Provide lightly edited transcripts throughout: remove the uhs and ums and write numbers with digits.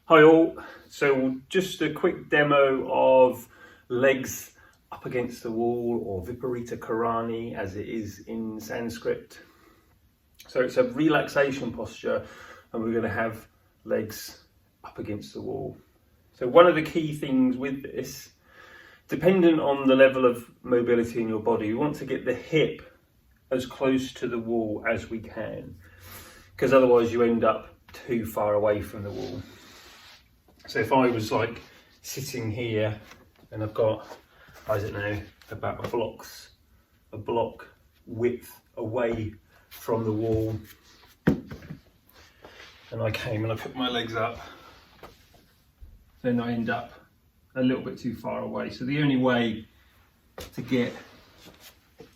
Hi all, so just a quick demo of legs up against the wall, or Viparita Karani as it is in Sanskrit. So it's a relaxation posture and we're going to have legs up against the wall. So one of the key things with this, dependent on the level of mobility in your body, you want to get the hip as close to the wall as we can, because otherwise you end up too far away from the wall. So if I was like sitting here and I've got, I don't know, about a block width away from the wall, and I came and I put my legs up, then I end up a little bit too far away. So the only way to get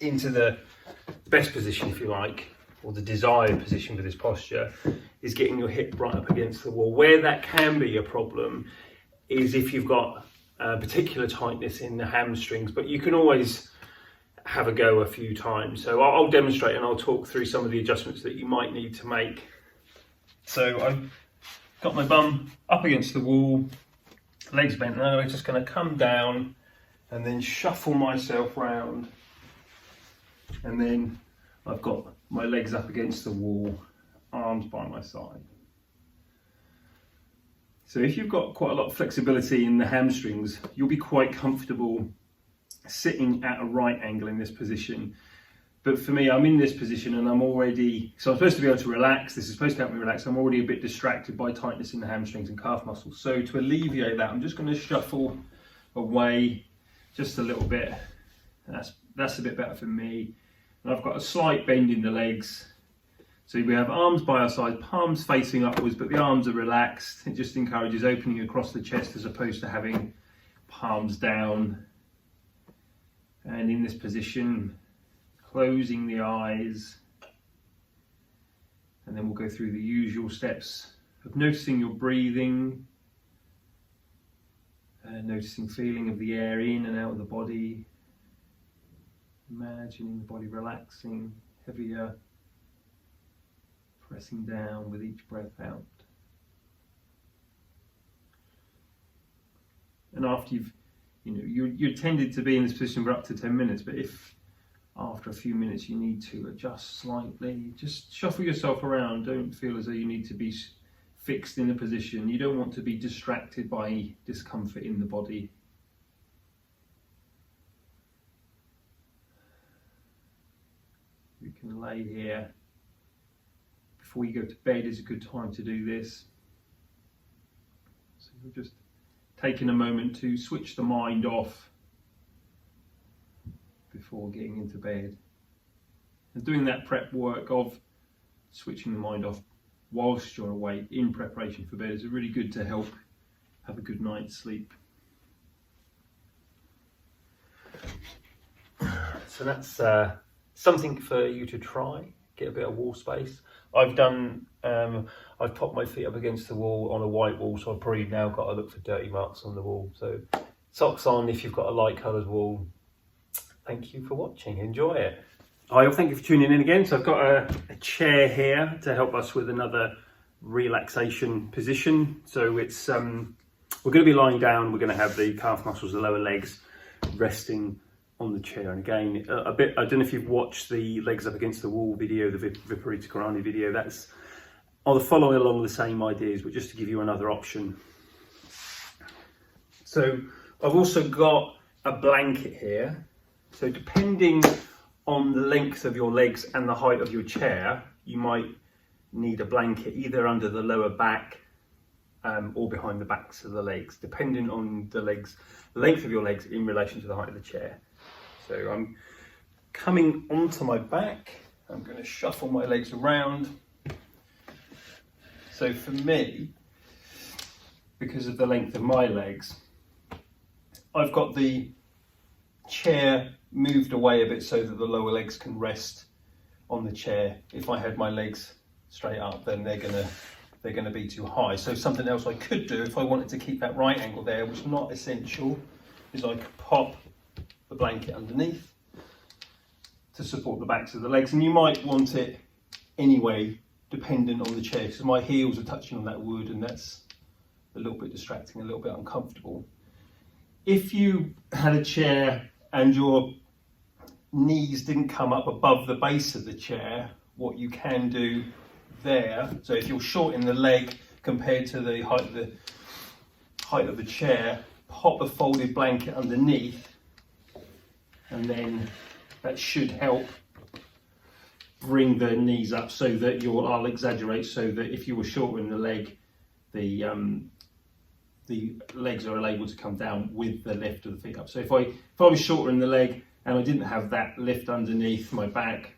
into the best position, if you like, or the desired position for this posture, is getting your hip right up against the wall. Where that can be a problem is if you've got particular tightness in the hamstrings, but you can always have a go a few times. So I'll demonstrate and I'll talk through some of the adjustments that you might need to make. So I've got my bum up against the wall, legs bent, and I'm just going to come down and then shuffle myself round, and then I've got my legs up against the wall, arms by my side. So if you've got quite a lot of flexibility in the hamstrings, you'll be quite comfortable sitting at a right angle in this position. But for me, I'm in this position and I'm supposed to be able to relax. This is supposed to help me relax. I'm already a bit distracted by tightness in the hamstrings and calf muscles. So to alleviate that, I'm just going to shuffle away just a little bit. That's a bit better for me. And I've got a slight bend in the legs. So we have arms by our side, palms facing upwards, but the arms are relaxed. It just encourages opening across the chest as opposed to having palms down. And in this position, closing the eyes. And then we'll go through the usual steps of noticing your breathing, noticing feeling of the air in and out of the body. Imagining the body relaxing, heavier, pressing down with each breath out. And after you're tended to be in this position for up to 10 minutes, but if after a few minutes you need to adjust slightly, just shuffle yourself around. Don't feel as though you need to be fixed in a position. You don't want to be distracted by discomfort in the body. You can lay here. Before you go to bed is a good time to do this. So you're just taking a moment to switch the mind off before getting into bed. And doing that prep work of switching the mind off whilst you're awake in preparation for bed is really good to help have a good night's sleep. So that's something for you to try, get a bit of wall space. I've popped my feet up against the wall on a white wall, so I've probably now got to look for dirty marks on the wall. So socks on if you've got a light coloured wall. Thank you for watching, enjoy it. Hi, well, thank you for tuning in again. So I've got a chair here to help us with another relaxation position. So it's we're going to be lying down, we're going to have the calf muscles, the lower legs resting on the chair. And again, I don't know if you've watched the legs up against the wall video, the Viparita Karani video. I'll follow along the same ideas, but just to give you another option. So I've also got a blanket here. So depending on the length of your legs and the height of your chair, you might need a blanket either under the lower back or behind the backs of the legs, depending on the length of your legs in relation to the height of the chair. So I'm coming onto my back, I'm going to shuffle my legs around. So for me, because of the length of my legs, I've got the chair moved away a bit so that the lower legs can rest on the chair. If I had my legs straight up, then they're going to be too high. So something else I could do if I wanted to keep that right angle there, which is not essential, is I could pop the blanket underneath to support the backs of the legs. And you might want it anyway, dependent on the chair. So my heels are touching on that wood, and that's a little bit distracting, a little bit uncomfortable. If you had a chair and your knees didn't come up above the base of the chair, what you can do there, so if you're short in the leg compared to the height of the chair, pop a folded blanket underneath, and then that should help bring the knees up so that I'll exaggerate, so that if you were shorter in the leg, the legs are able to come down with the lift of the feet up. So if I was shorter in the leg and I didn't have that lift underneath my back,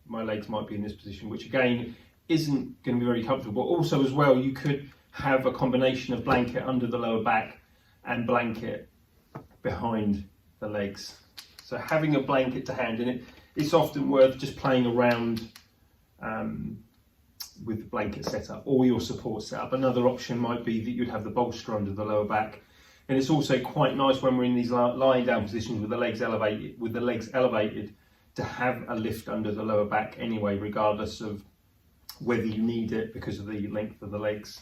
my legs might be in this position, which again isn't going to be very comfortable. Also as well, you could have a combination of blanket under the lower back and blanket behind the legs. So having a blanket to hand, and it's often worth just playing around with the blanket setup or your support setup. Another option might be that you'd have the bolster under the lower back, and it's also quite nice when we're in these lying down positions with the legs elevated, to have a lift under the lower back anyway, regardless of whether you need it because of the length of the legs.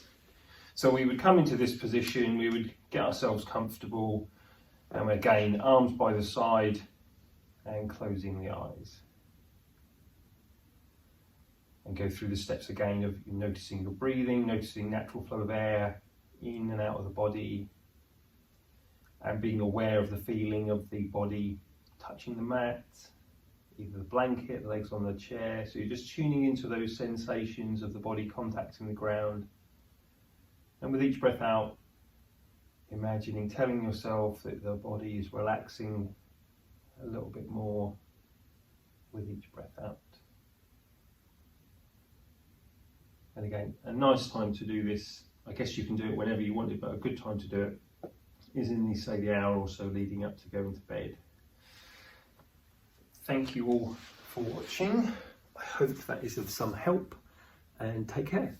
So we would come into this position, we would get ourselves comfortable, and again, arms by the side and closing the eyes. And go through the steps again of noticing your breathing, noticing natural flow of air in and out of the body, and being aware of the feeling of the body touching the mat, either the blanket, the legs on the chair. So you're just tuning into those sensations of the body contacting the ground. And with each breath out, imagining, telling yourself that the body is relaxing a little bit more with each breath out. And again, a nice time to do this, I guess you can do it whenever you want it, but a good time to do it is in the hour or so leading up to going to bed. Thank you all for watching. I hope that is of some help, and take care.